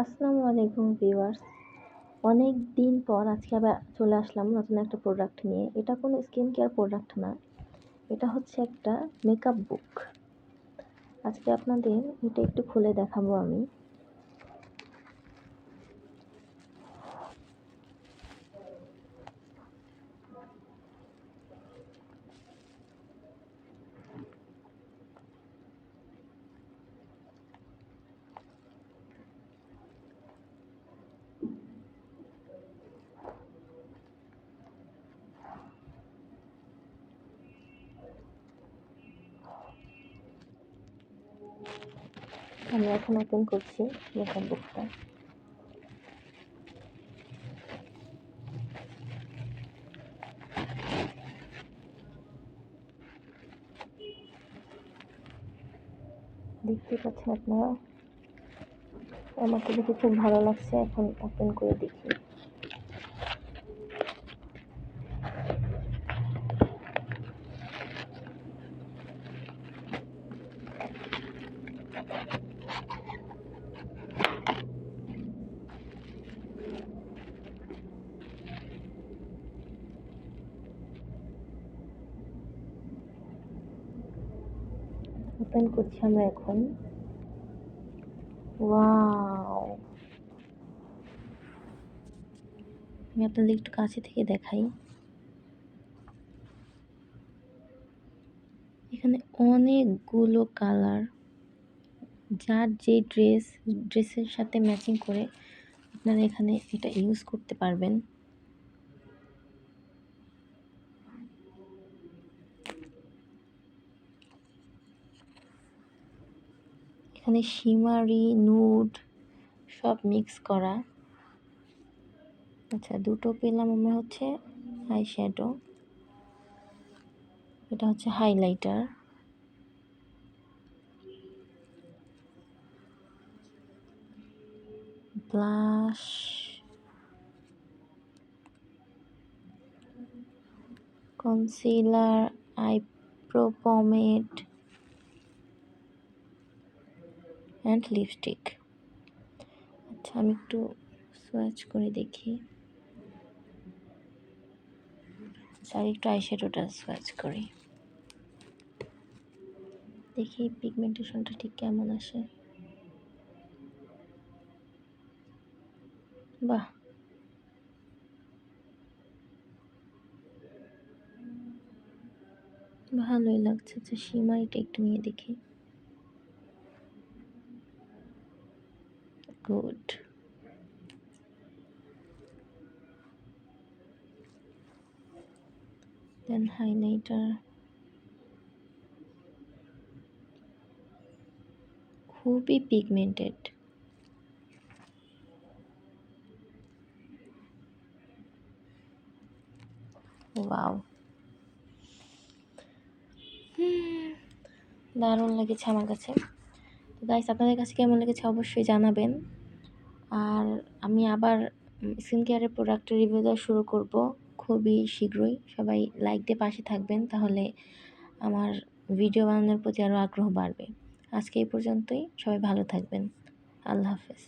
আসসালামু আলাইকুম ভিউয়ার্স। অনেক দিন পর আজকে আবার চলে আসলাম নতুন একটা প্রোডাক্ট নিয়ে। এটা কোনো স্কিন কেয়ার প্রোডাক্ট না। এটা হচ্ছে একটা মেকআপ বুক। আজকে আপনাদের এটা একটু খুলে দেখাবো আমি। আমি এখন ওপেন করছি মেকআপ বুকটা। দেখতে পাচ্ছেন আপনারা, আমার তো দেখে খুব ভালো লাগছে। এখন ওপেন করে দেখি। ওপেন করছি আমরা এখন। ওয়াও! আমি আপনাদের একটু কাছে থেকে দেখাই। এখানে অনেকগুলো কালার, যার যে ড্রেসের সাথে ম্যাচিং করে আপনারা এখানে এটা ইউজ করতে পারবেন। এখানে শিমারি, নুড সব মিক্স করা। আচ্ছা, দুটো পেলাম আমরা হচ্ছে আই শ্যাডো, এটা হচ্ছে highlighter, blush, concealer, eyebrow pomade and lipstick. আচ্ছা, আমি একটু সোয়াচ করে দেখি। আচ্ছা, একটু আই শ্যাডোটা সোয়াচ করি, দেখি পিগমেন্টেশনটা ঠিক কেমন আসে। বাহ, ভালোই লাগছে। আচ্ছা, শিমারিটা একটু নিয়ে দেখি। গুড। দেন হাইলাইটার, খুবই পিগমেন্টেড। ওয়াও, দারুণ লেগেছে আমার কাছে। তো গাইস, আপনাদের কাছে কেমন লেগেছে অবশ্যই জানাবেন। আর আমি আবার স্কিন কেয়ারের প্রোডাক্টের রিভিউ দেওয়া শুরু করব খুবই শীঘ্রই। সবাই লাইক দিয়ে পাশে থাকবেন, তাহলে আমার ভিডিও বানানোর প্রতি আরও আগ্রহ বাড়বে। আজকে এই পর্যন্তই, সবাই ভালো থাকবেন। আল্লাহ হাফেজ।